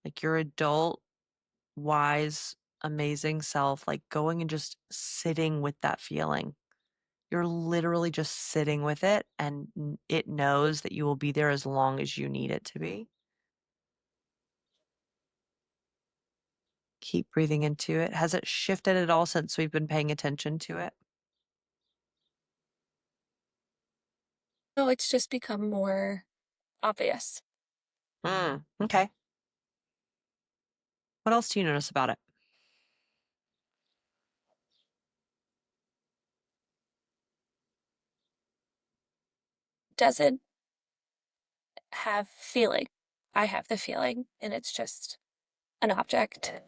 like your adult, wise, amazing self, like going and just sitting with that feeling. You're literally just sitting with it and it knows that you will be there as long as you need it to be. Keep breathing into it. Has it shifted at all since we've been paying attention to it? No, it's just become more obvious. Okay. What else do you notice about it? Doesn't have feeling. I have the feeling, and it's just an object.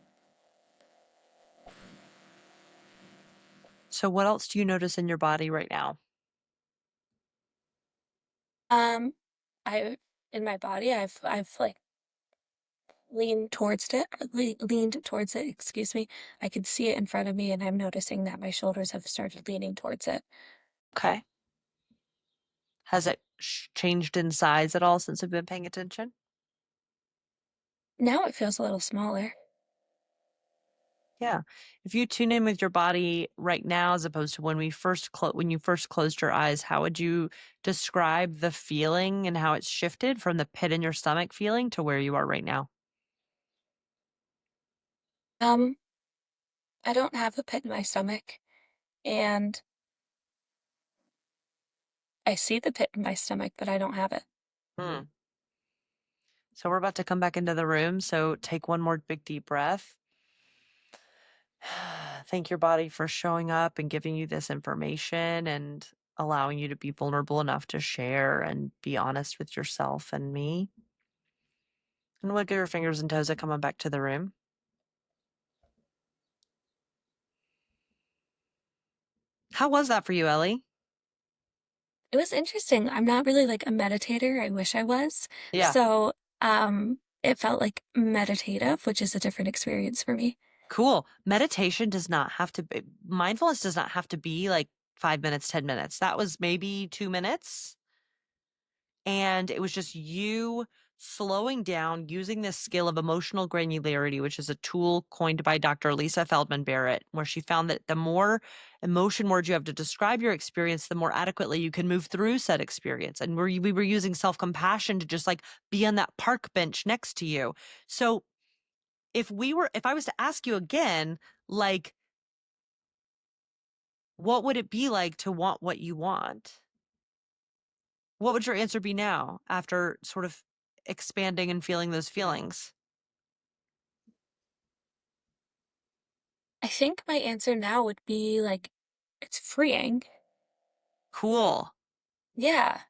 So, what else do you notice in your body right now? Um, I in my body, I've like leaned towards it. Excuse me. I can see it in front of me, and I'm noticing that my shoulders have started leaning towards it. Okay. Has it changed in size at all since we've been paying attention? Now it feels a little smaller. Yeah. If you tune in with your body right now, as opposed to when when you first closed your eyes, how would you describe the feeling and how it's shifted from the pit in your stomach feeling to where you are right now? Um, I don't have a pit in my stomach, and I see the pit in my stomach, but I don't have it. Hmm. So we're about to come back into the room. So take one more big deep breath. Thank your body for showing up and giving you this information and allowing you to be vulnerable enough to share and be honest with yourself and me. And wiggle your fingers and toes are coming back to the room. How was that for you, Ellie? It was interesting. I'm not really like a meditator. I wish I was. Yeah, So, it felt like meditative, which is a different experience for me. cool. Meditation does not have to be, mindfulness does not have to be like 5 minutes, 10 minutes. That was maybe 2 minutes. And it was just you slowing down using this skill of emotional granularity, which is a tool coined by Dr. Lisa Feldman Barrett, where she found that the more emotion words you have to describe your experience, the more adequately you can move through said experience. And we were using self compassion to just like be on that park bench next to you. So if I was to ask you again, like, what would it be like to want what you want? What would your answer be now after sort of expanding and feeling those feelings? I think my answer now would be like, it's freeing. Cool. Yeah.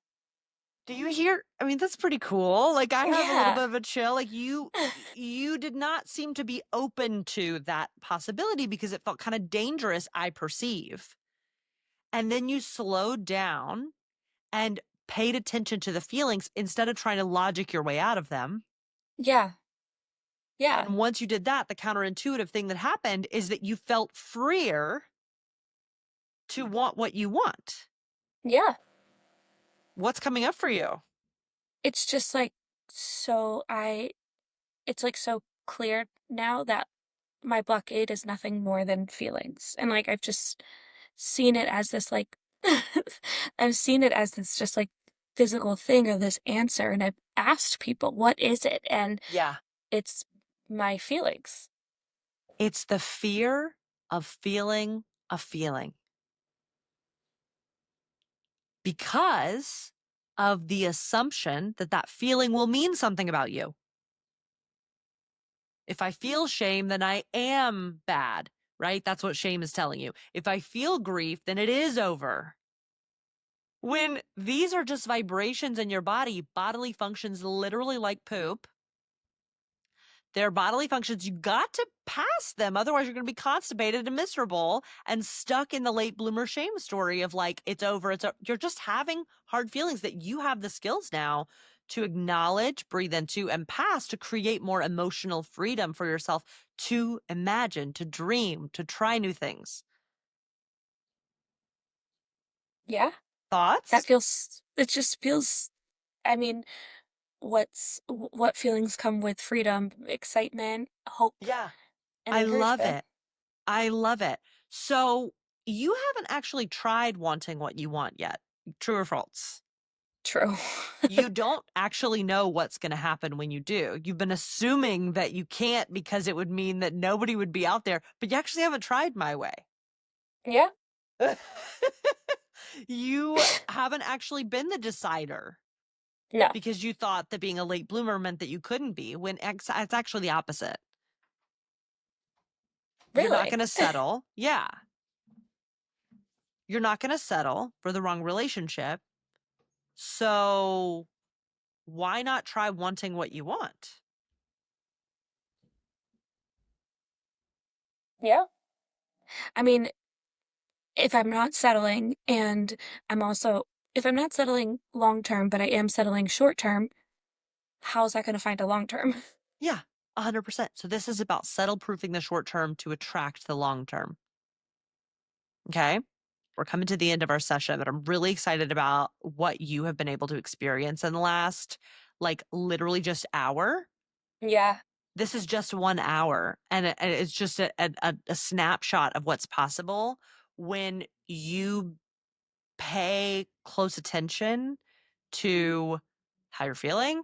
Do you hear? I mean, that's pretty cool. Like I have a little Yeah. bit of a chill. Like you did not seem to be open to that possibility because it felt kind of dangerous, I perceive. And then you slowed down and paid attention to the feelings instead of trying to logic your way out of them. Yeah. Yeah. And once you did that, the counterintuitive thing that happened is that you felt freer to want what you want. Yeah. What's coming up for you? It's just, like, so I it's, like, so clear now that my blockade is nothing more than feelings, and, like, I've just seen it as this, like I've seen it as this just, like, physical thing or this answer, and I've asked people, "What is it?" And Yeah. it's my feelings. It's the fear of feeling a feeling because of the assumption that that feeling will mean something about you. If I feel shame, then I am bad, right? That's what shame is telling you. If I feel grief, then it is over. When these are just vibrations in your body, bodily functions literally like poop. They're bodily functions. You got to pass them. Otherwise, you're going to be constipated and miserable and stuck in the late bloomer shame story of like, it's over. You're just having hard feelings that you have the skills now to acknowledge, breathe into, and pass to create more emotional freedom for yourself to imagine, to dream, to try new things. Yeah, that Thoughts? feels it just feels I mean, what feelings come with freedom, excitement, hope, Yeah. and I love encouragement. it. I love it. So you haven't actually tried wanting what you want yet. True or false? True. You don't actually know what's going to happen when you do. You've been assuming that you can't because it would mean that nobody would be out there, but you actually haven't tried my way. Yeah. You haven't actually been the decider No. because you thought that being a late bloomer meant that you couldn't be, when it's actually the opposite. You're not Really? going to settle. Yeah. You're not going to settle for the wrong relationship. So why not try wanting what you want? Yeah. I mean, if I'm not settling and I'm also if I'm not settling long term, but I am settling short term, how's that gonna find a long term? Yeah, 100%. So this is about settle proofing the short term to attract the long term. Okay. We're coming to the end of our session, but I'm really excited about what you have been able to experience in the last, like, literally just hour. Yeah. This is just 1 hour, and it's just a snapshot of what's possible when you pay close attention to how you're feeling,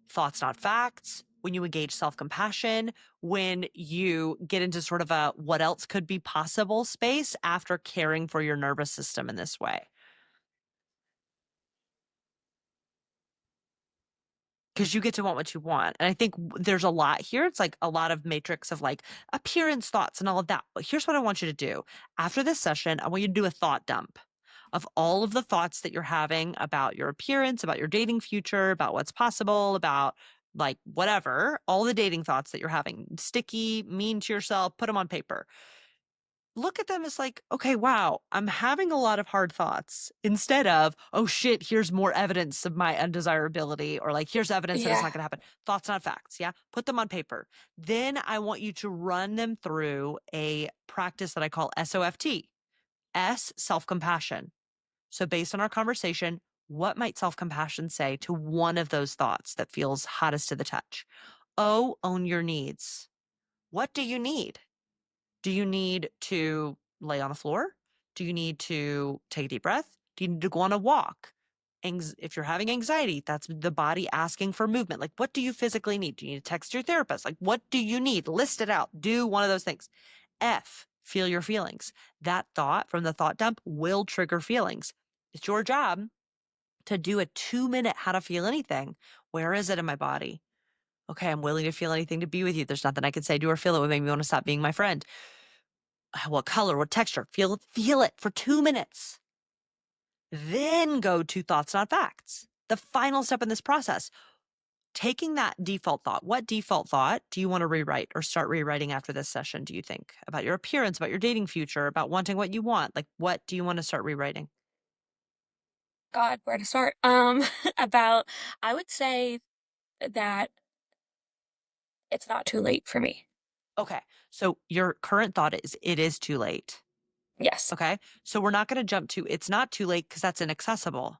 thoughts, not facts, when you engage self compassion, when you get into sort of a what else could be possible space after caring for your nervous system in this way. Because you get to want what you want. And I think there's a lot here. It's like a lot of matrix of like appearance thoughts and all of that. But here's what I want you to do. After this session, I want you to do a thought dump of all of the thoughts that you're having about your appearance, about your dating future, about what's possible, about like whatever, all the dating thoughts that you're having, sticky, mean to yourself, put them on paper. Look at them as like, okay, wow, I'm having a lot of hard thoughts instead of, oh shit, here's more evidence of my undesirability, or like, here's evidence that it's Yeah. not going to happen. Thoughts, not facts. Yeah. Put them on paper. Then I want you to run them through a practice that I call SOFT. S, self compassion. So, based on our conversation, what might self compassion say to one of those thoughts that feels hottest to the touch? O, own your needs. What do you need? Do you need to lay on the floor? Do you need to take a deep breath? Do you need to go on a walk? If you're having anxiety, that's the body asking for movement. Like, what do you physically need? Do you need to text your therapist? Like, what do you need? List it out. Do one of those things. F, feel your feelings. That thought from the thought dump will trigger feelings. It's your job to do a 2 minute how to feel anything. Where is it in my body? Okay, I'm willing to feel anything to be with you. There's nothing I could say, do, or feel that would make me want to stop being my friend. What color, what texture? Feel it for 2 minutes. Then go to thoughts, not facts. The final step in this process, taking that default thought. What default thought do you want to rewrite or start rewriting after this session, do you think? About your appearance, about your dating future, about wanting what you want? Like, what do you want to start rewriting? God, where to start? About I would say that it's not too late for me. Okay. So your current thought is it is too late. Yes. Okay. So we're not going to jump to it's not too late because that's inaccessible.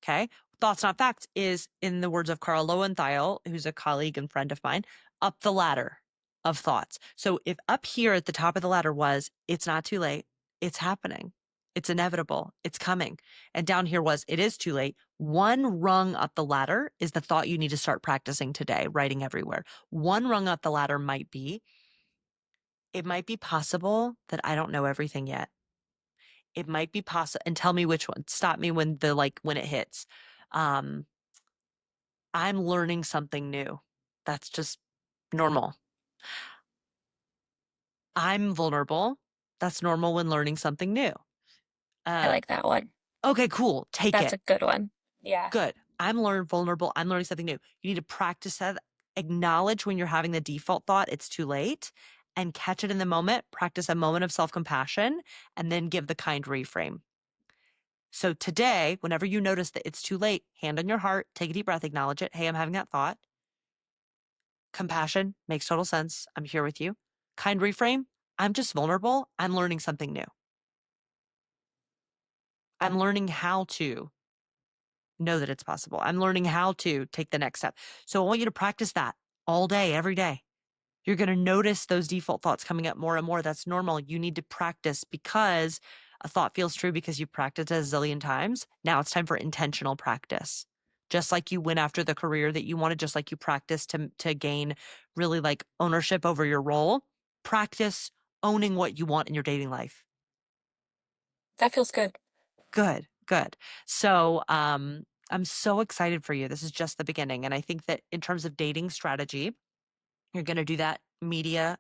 Okay. Thoughts Not Facts is, in the words of Carl Lowenthal, who's a colleague and friend of mine, up the ladder of thoughts. So if up here at the top of the ladder was, it's not too late, it's happening, it's inevitable, it's coming. And down here was, it is too late. One rung up the ladder is the thought you need to start practicing today, writing everywhere. One rung up the ladder might be, it might be possible that I don't know everything yet. It might be possible, and tell me which one. Stop me when when it hits. Um, I'm learning something new. That's just normal. I'm vulnerable. That's normal when learning something new. I Uh, like that one. okay, cool. Take That's it. a good one. Yeah. Good. I'm learn vulnerable. I'm learning something new. You need to practice that. Acknowledge when you're having the default thought it's too late and catch it in the moment. Practice a moment of self-compassion and then give the kind reframe. So today, whenever you notice that it's too late, hand on your heart, take a deep breath, acknowledge it. Hey, I'm having that thought. Compassion makes total sense. I'm here with you. Kind reframe. I'm just vulnerable. I'm learning something new. I'm learning how to know that it's possible. I'm learning how to take the next step. So I want you to practice that all day, every day. You're going to notice those default thoughts coming up more and more. That's normal. You need to practice because a thought feels true because you practiced it a zillion times. Now it's time for intentional practice. Just like you went after the career that you wanted, just like you practiced to gain really like ownership over your role, practice owning what you want in your dating life. That feels good. Good, good. So, I'm so excited for you. This is just the beginning. And I think that in terms of dating strategy, you're going to do that media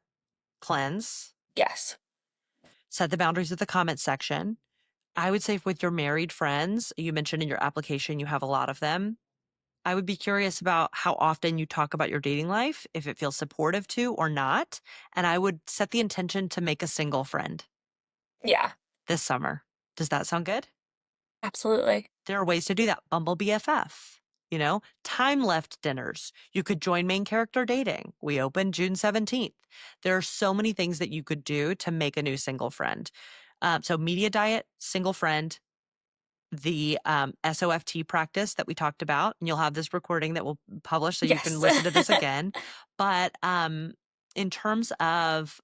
cleanse, Yes. set the boundaries with the comment section. I would say with your married friends, you mentioned in your application you have a lot of them. I would be curious about how often you talk about your dating life, if it feels supportive to or not. And I would set the intention to make a single friend Yeah. this summer. Does that sound good? Absolutely. There are ways to do that. Bumble BFF, time left dinners. You could join main character dating. We open June 17th. There are so many things that you could do to make a new single friend. So media diet, single friend, the SOFT practice that we talked about, and you'll have this recording that we'll publish so you can Yes. listen to this again. But in terms of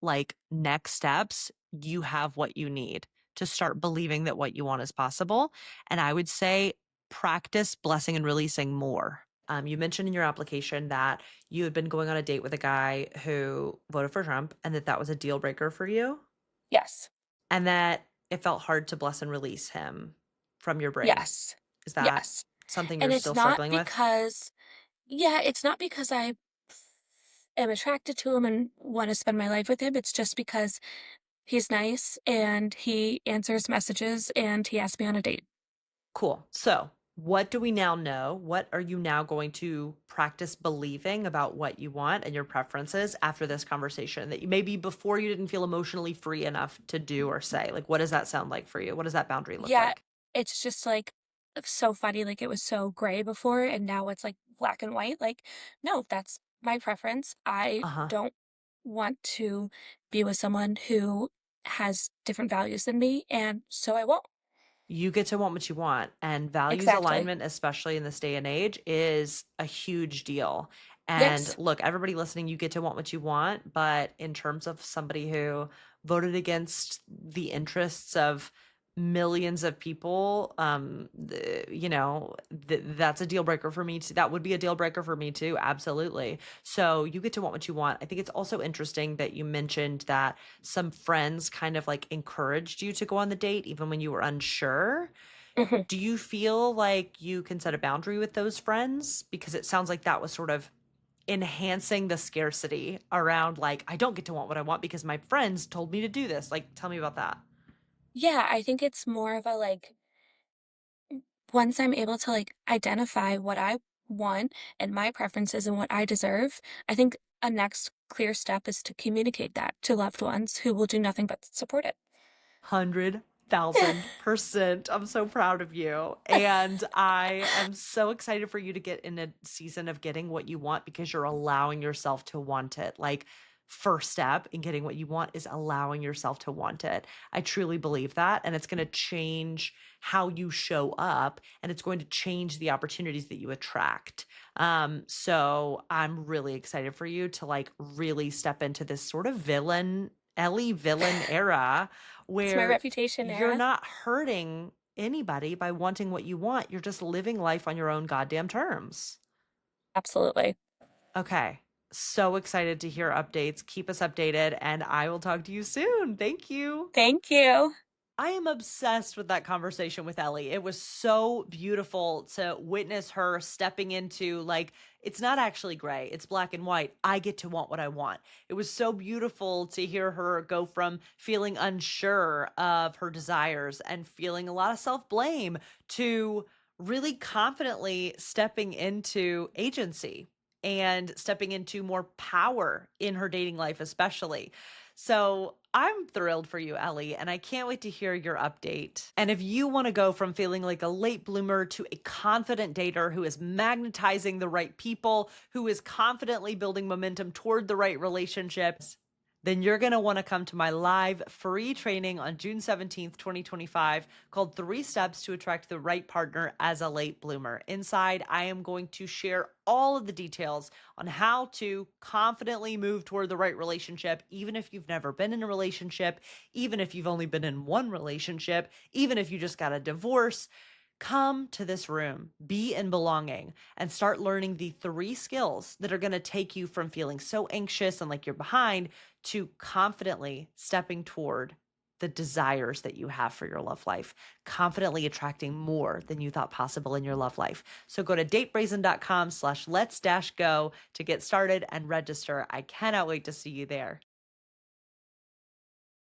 like next steps, you have what you need to start believing that what you want is possible. And I would say practice blessing and releasing more. You mentioned in your application that you had been going on a date with a guy who voted for Trump and that was a deal breaker for you Yes. and that it felt hard to bless and release him from your brain. Yes. Is that Yes. something And you're it's still not struggling with? because yeah, it's not because I am attracted to him and want to spend my life with him. It's just because he's nice and he answers messages and he asked me on a date. Cool. So, what do we now know? What are you now going to practice believing about what you want and your preferences after this conversation that you maybe before you didn't feel emotionally free enough to do or say? Like, what does that sound like for you? What does that boundary look Yeah, like? it's just like so funny. Like it was so gray before and now it's like black and white. Like, no, that's my preference. I Uh huh. don't want to be with someone who has different values than me, and so I won't. You get to want what you want. And values Exactly. alignment, especially in this day and age, is a huge deal. And Yes. look, everybody listening, you get to want what you want. But in terms of somebody who voted against the interests of millions of people, that's a deal breaker for me too. That would be a deal breaker for me too. Absolutely. So you get to want what you want. I think it's also interesting that you mentioned that some friends kind of like encouraged you to go on the date even when you were unsure. Mhm. Do you feel like you can set a boundary with those friends? Because it sounds like that was sort of enhancing the scarcity around like, I don't get to want what I want because my friends told me to do this. Like, tell me about that. Yeah, I think it's more of a like once I'm able to like identify what I want and my preferences and what I deserve, I think a next clear step is to communicate that to loved ones who will do nothing but support it. 100,000%. I'm so proud of you. And I am so excited for you to get in a season of getting what you want because you're allowing yourself to want it. Like, first step in getting what you want is allowing yourself to want it. I truly believe that. And it's going to change how you show up and it's going to change the opportunities that you attract. So I'm really excited for you to like really step into this sort of Ellie villain era It's my where reputation you're era. not hurting anybody by wanting what you want. You're just living life on your own goddamn terms. Absolutely. Okay. So excited to hear updates. Keep us updated, and I will talk to you soon. Thank you. Thank you. I am obsessed with that conversation with Ellie. It was so beautiful to witness her stepping into like, it's not actually gray, it's black and white. I get to want what I want. It was so beautiful to hear her go from feeling unsure of her desires and feeling a lot of self blame to really confidently stepping into agency and stepping into more power in her dating life, especially. So I'm thrilled for you, Ellie, and I can't wait to hear your update. And if you want to go from feeling like a late bloomer to a confident dater who is magnetizing the right people, who is confidently building momentum toward the right relationships, then you're going to want to come to my live free training on June 17th, 2025, called 3 Steps to Attract the Right Partner as a Late Bloomer. Inside, I am going to share all of the details on how to confidently move toward the right relationship, even if you've never been in a relationship, even if you've only been in one relationship, even if you just got a divorce. Come to this room, be in belonging, and start learning the 3 skills that are going to take you from feeling so anxious and like you're behind to confidently stepping toward the desires that you have for your love life, confidently attracting more than you thought possible in your love life. So go to datebrazen.com/let's-go to get started and register. I cannot wait to see you there.